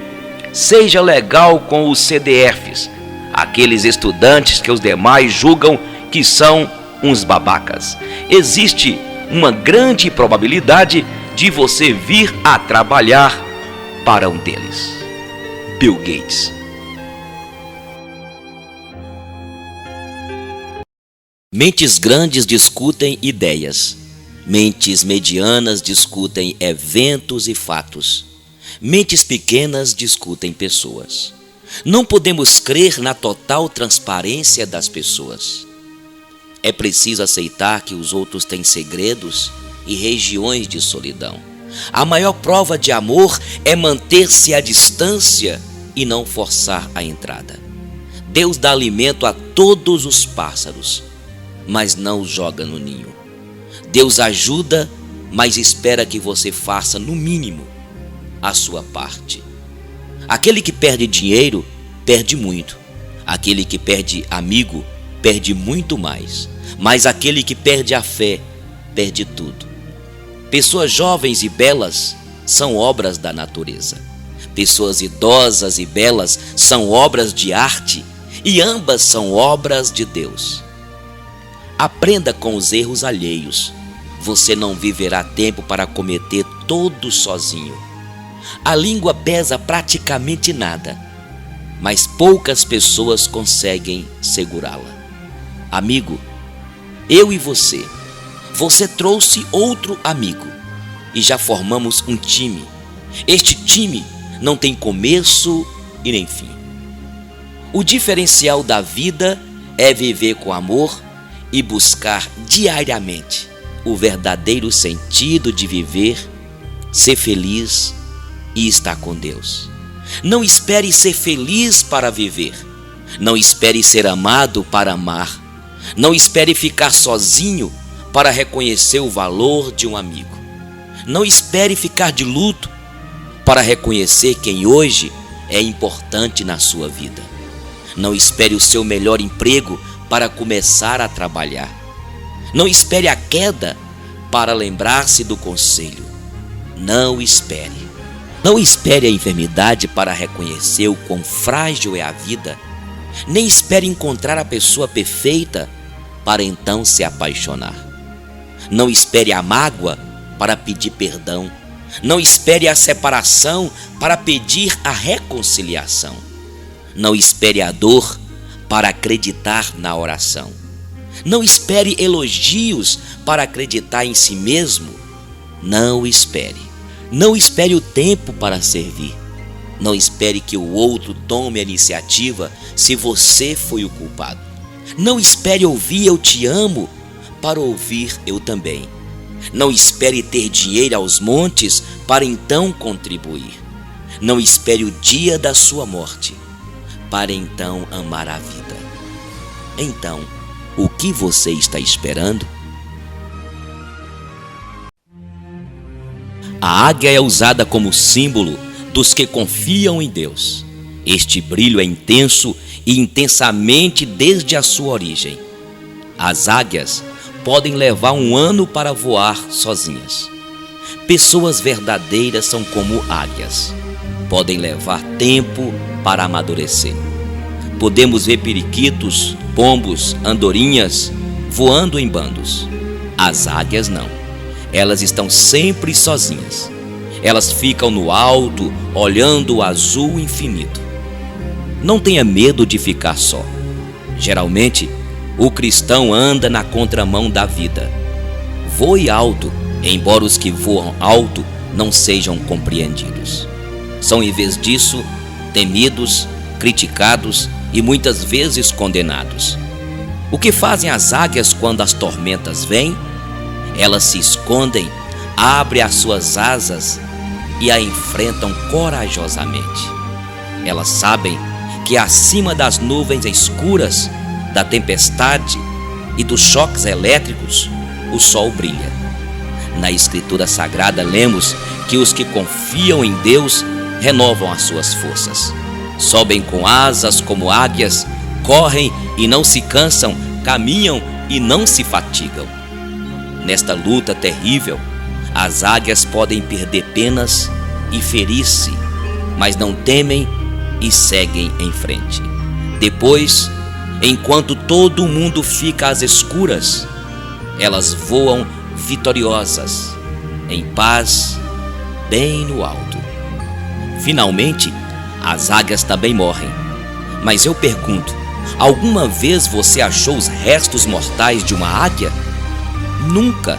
seja legal com os CDFs, aqueles estudantes que os demais julgam que são uns babacas. Existe uma grande probabilidade de você vir a trabalhar para um deles. Bill Gates. Mentes grandes discutem ideias. Mentes medianas discutem eventos e fatos. Mentes pequenas discutem pessoas. Não podemos crer na total transparência das pessoas. É preciso aceitar que os outros têm segredos e regiões de solidão. A maior prova de amor é manter-se à distância e não forçar a entrada. Deus dá alimento a todos os pássaros, mas não os joga no ninho. Deus ajuda, mas espera que você faça no mínimo. a sua parte. Aquele que perde dinheiro, perde muito. Aquele que perde amigo, perde muito mais. Mas aquele que perde a fé, perde tudo. Pessoas jovens e belas são obras da natureza. Pessoas idosas e belas são obras de arte, e ambas são obras de Deus. Aprenda com os erros alheios. Você não viverá tempo para cometer todos sozinho. A língua pesa praticamente nada, mas poucas pessoas conseguem segurá-la. Amigo, eu e você trouxe outro amigo e já formamos um time. Este time não tem começo e nem fim. O diferencial da vida é viver com amor e buscar diariamente o verdadeiro sentido de viver, ser feliz e estar com Deus. Não espere ser feliz para viver. Não espere ser amado para amar. Não espere ficar sozinho para reconhecer o valor de um amigo. Não espere ficar de luto para reconhecer quem hoje é importante na sua vida. Não espere o seu melhor emprego para começar a trabalhar. Não espere a queda para lembrar-se do conselho. Não espere. Não espere a enfermidade para reconhecer o quão frágil é a vida. Nem espere encontrar a pessoa perfeita para então se apaixonar. Não espere a mágoa para pedir perdão. Não espere a separação para pedir a reconciliação. Não espere a dor para acreditar na oração. Não espere elogios para acreditar em si mesmo. Não espere. Não espere o tempo para servir. Não espere que o outro tome a iniciativa se você foi o culpado. Não espere ouvir "eu te amo" para ouvir "eu também". Não espere ter dinheiro aos montes para então contribuir. Não espere o dia da sua morte para então amar a vida. Então, o que você está esperando? A águia é usada como símbolo dos que confiam em Deus. Este brilho é intenso e intensamente desde a sua origem. As águias podem levar um ano para voar sozinhas. Pessoas verdadeiras são como águias. Podem levar tempo para amadurecer. Podemos ver periquitos, pombos, andorinhas voando em bandos. As águias não. Elas estão sempre sozinhas. Elas ficam no alto, olhando o azul infinito. Não tenha medo de ficar só. Geralmente, o cristão anda na contramão da vida. Voe alto, embora os que voam alto não sejam compreendidos. São, em vez disso, temidos, criticados e muitas vezes condenados. O que fazem as águias quando as tormentas vêm? Elas se escondem, abrem as suas asas e a enfrentam corajosamente. Elas sabem que acima das nuvens escuras, da tempestade e dos choques elétricos, o sol brilha. Na Escritura Sagrada lemos que os que confiam em Deus renovam as suas forças. Sobem com asas como águias, correm e não se cansam, caminham e não se fatigam. Nesta luta terrível, as águias podem perder penas e ferir-se, mas não temem e seguem em frente. Depois, enquanto todo mundo fica às escuras, elas voam vitoriosas, em paz, bem no alto. Finalmente, as águias também morrem. Mas eu pergunto, alguma vez você achou os restos mortais de uma águia? Nunca.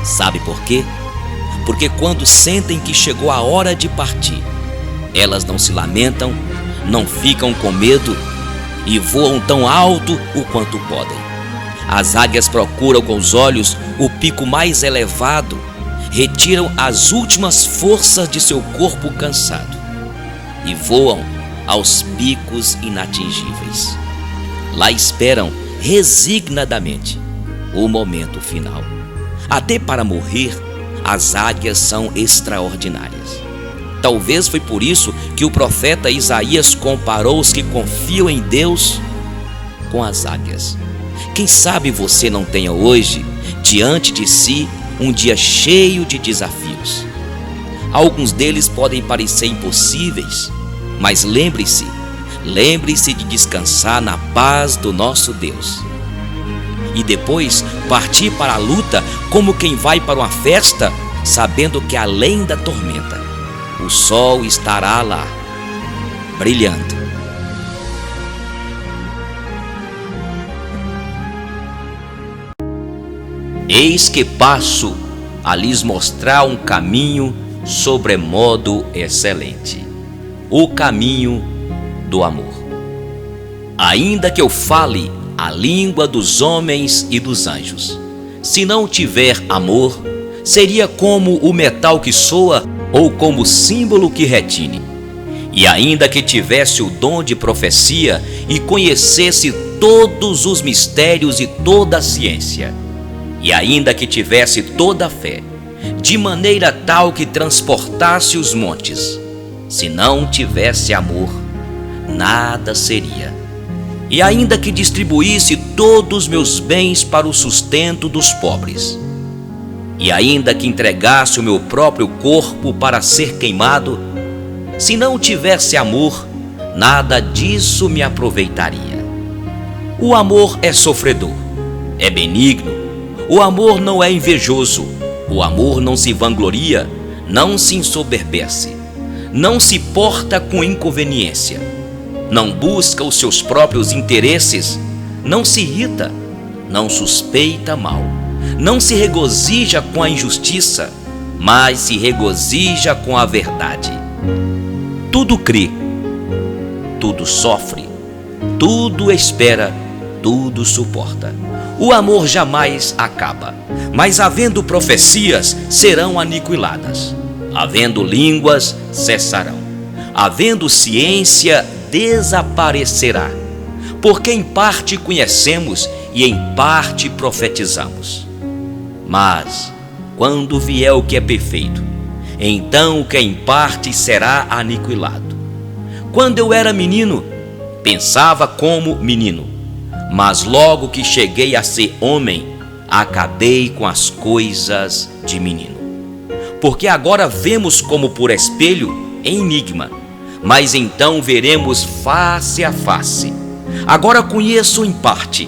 Sabe por quê? Porque quando sentem que chegou a hora de partir, elas não se lamentam, não ficam com medo e voam tão alto o quanto podem. As águias procuram com os olhos o pico mais elevado, retiram as últimas forças de seu corpo cansado e voam aos picos inatingíveis. Lá esperam resignadamente o momento final. Até para morrer, as águias são extraordinárias. Talvez foi por isso que o profeta Isaías comparou os que confiam em Deus com as águias. Quem sabe você não tenha hoje, diante de si, um dia cheio de desafios. Alguns deles podem parecer impossíveis, mas lembre-se de descansar na paz do nosso Deus. E depois partir para a luta como quem vai para uma festa, sabendo que além da tormenta, o sol estará lá, brilhando. Eis que passo a lhes mostrar um caminho sobremodo excelente, o caminho do amor. Ainda que eu fale a língua dos homens e dos anjos, se não tiver amor, seria como o metal que soa ou como o símbolo que retine. E ainda que tivesse o dom de profecia e conhecesse todos os mistérios e toda a ciência, e ainda que tivesse toda a fé, de maneira tal que transportasse os montes, se não tivesse amor, nada seria. E ainda que distribuísse todos os meus bens para o sustento dos pobres, e ainda que entregasse o meu próprio corpo para ser queimado, se não tivesse amor, nada disso me aproveitaria. O amor é sofredor, é benigno. O amor não é invejoso, o amor não se vangloria, não se ensoberbece, não se porta com inconveniência, não busca os seus próprios interesses, não se irrita, não suspeita mal, não se regozija com a injustiça, mas se regozija com a verdade. Tudo crê, tudo sofre, tudo espera, tudo suporta. O amor jamais acaba, mas havendo profecias, serão aniquiladas. Havendo línguas, cessarão. Havendo ciência, desaparecerá. Porque em parte conhecemos e em parte profetizamos. Mas, quando vier o que é perfeito, então o que é em parte será aniquilado. Quando eu era menino, pensava como menino, mas logo que cheguei a ser homem, acabei com as coisas de menino. Porque agora vemos como por espelho, em enigma, mas então veremos face a face. Agora conheço em parte,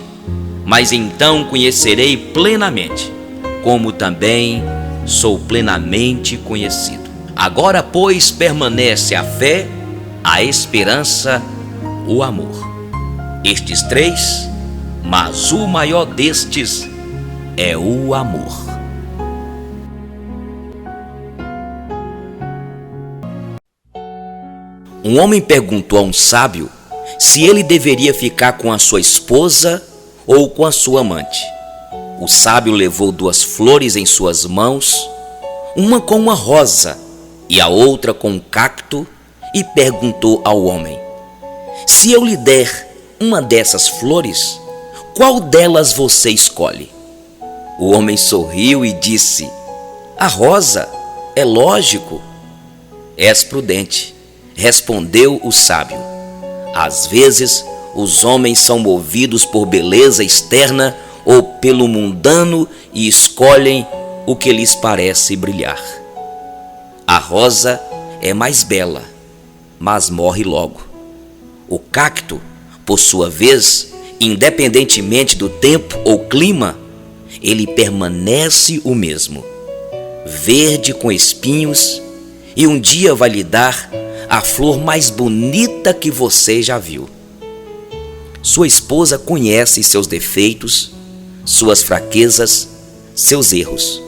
mas então conhecerei plenamente, como também sou plenamente conhecido. Agora, pois, permanece a fé, a esperança, o amor. Estes três, mas o maior destes é o amor. Um homem perguntou a um sábio se ele deveria ficar com a sua esposa ou com a sua amante. O sábio levou 2 flores em suas mãos, uma com uma rosa e a outra com um cacto, e perguntou ao homem: se eu lhe der uma dessas flores, qual delas você escolhe? O homem sorriu e disse: a rosa, é lógico. És prudente, respondeu o sábio. Às vezes, os homens são movidos por beleza externa ou pelo mundano e escolhem o que lhes parece brilhar. A rosa é mais bela, mas morre logo. O cacto, por sua vez, independentemente do tempo ou clima, ele permanece o mesmo, verde com espinhos, e um dia vai lhe dar a flor mais bonita que você já viu. Sua esposa conhece seus defeitos, suas fraquezas, seus erros.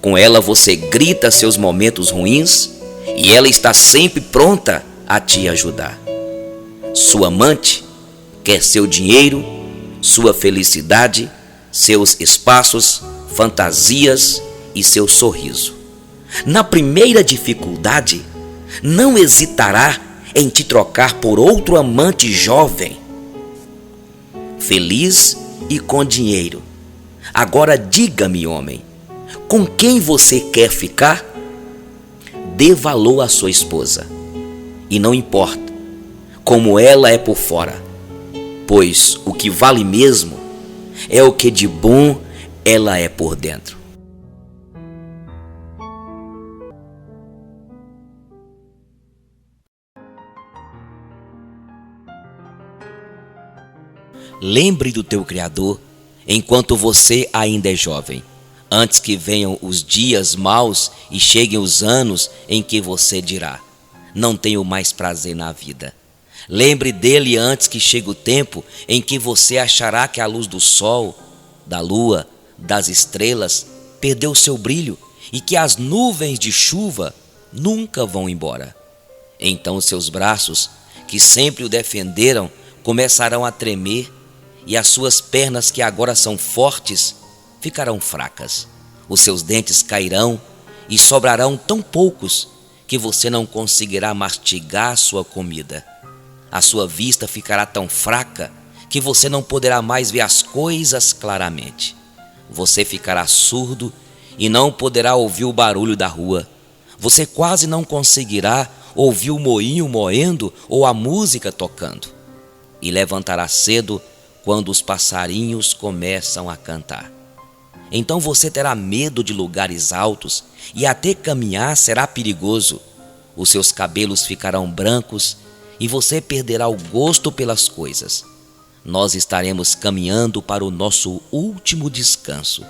Com ela você grita seus momentos ruins e ela está sempre pronta a te ajudar. Sua amante quer seu dinheiro, sua felicidade, seus espaços, fantasias e seu sorriso. Na primeira dificuldade, não hesitará em te trocar por outro amante jovem, feliz e com dinheiro. Agora diga-me, homem, com quem você quer ficar? dê valor à sua esposa. E não importa como ela é por fora, pois o que vale mesmo é o que de bom ela é por dentro. Lembre do teu Criador enquanto você ainda é jovem, antes que venham os dias maus e cheguem os anos em que você dirá: não tenho mais prazer na vida. Lembre dele antes que chegue o tempo em que você achará que a luz do sol, da lua, das estrelas perdeu seu brilho e que as nuvens de chuva nunca vão embora. Então seus braços, que sempre o defenderam, começarão a tremer e as suas pernas, que agora são fortes, ficarão fracas. Os seus dentes cairão e sobrarão tão poucos que você não conseguirá mastigar sua comida. A sua vista ficará tão fraca que você não poderá mais ver as coisas claramente. Você ficará surdo e não poderá ouvir o barulho da rua. Você quase não conseguirá ouvir o moinho moendo ou a música tocando. E levantará cedo quando os passarinhos começam a cantar. Então você terá medo de lugares altos e até caminhar será perigoso. Os seus cabelos ficarão brancos e você perderá o gosto pelas coisas. Nós estaremos caminhando para o nosso último descanso.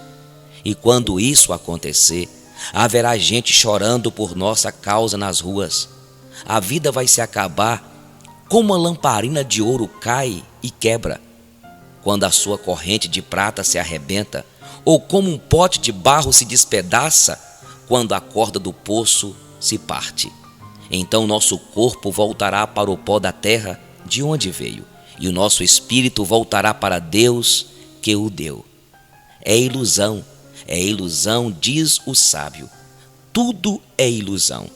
E quando isso acontecer, haverá gente chorando por nossa causa nas ruas. A vida vai se acabar como uma lamparina de ouro cai e quebra, quando a sua corrente de prata se arrebenta, ou como um pote de barro se despedaça, quando a corda do poço se parte. Então nosso corpo voltará para o pó da terra de onde veio, e o nosso espírito voltará para Deus que o deu. É ilusão, diz o sábio. Tudo é ilusão.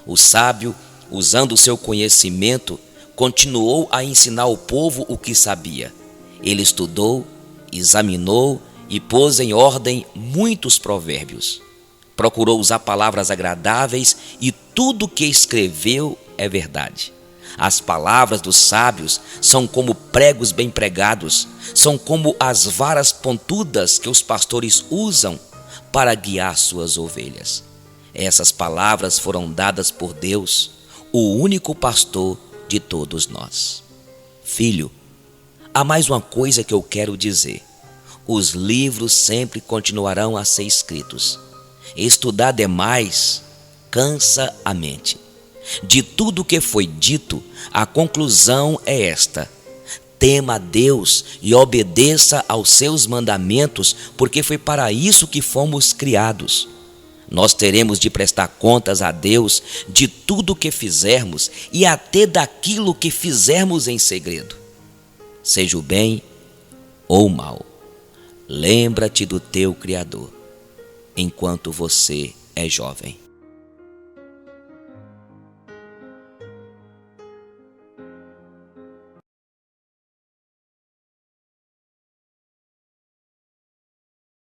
O sábio, usando o seu conhecimento, continuou a ensinar ao povo o que sabia. Ele estudou, examinou e pôs em ordem muitos provérbios. Procurou usar palavras agradáveis e tudo o que escreveu é verdade. As palavras dos sábios são como pregos bem pregados, são como as varas pontudas que os pastores usam para guiar suas ovelhas. Essas palavras foram dadas por Deus, o único pastor de todos nós. Filho, há mais uma coisa que eu quero dizer. Os livros sempre continuarão a ser escritos. Estudar demais cansa a mente. De tudo que foi dito, a conclusão é esta: tema a Deus e obedeça aos seus mandamentos, porque foi para isso que fomos criados. Nós teremos de prestar contas a Deus de tudo o que fizermos e até daquilo que fizermos em segredo. Seja o bem ou o mal, lembra-te do teu Criador enquanto você é jovem.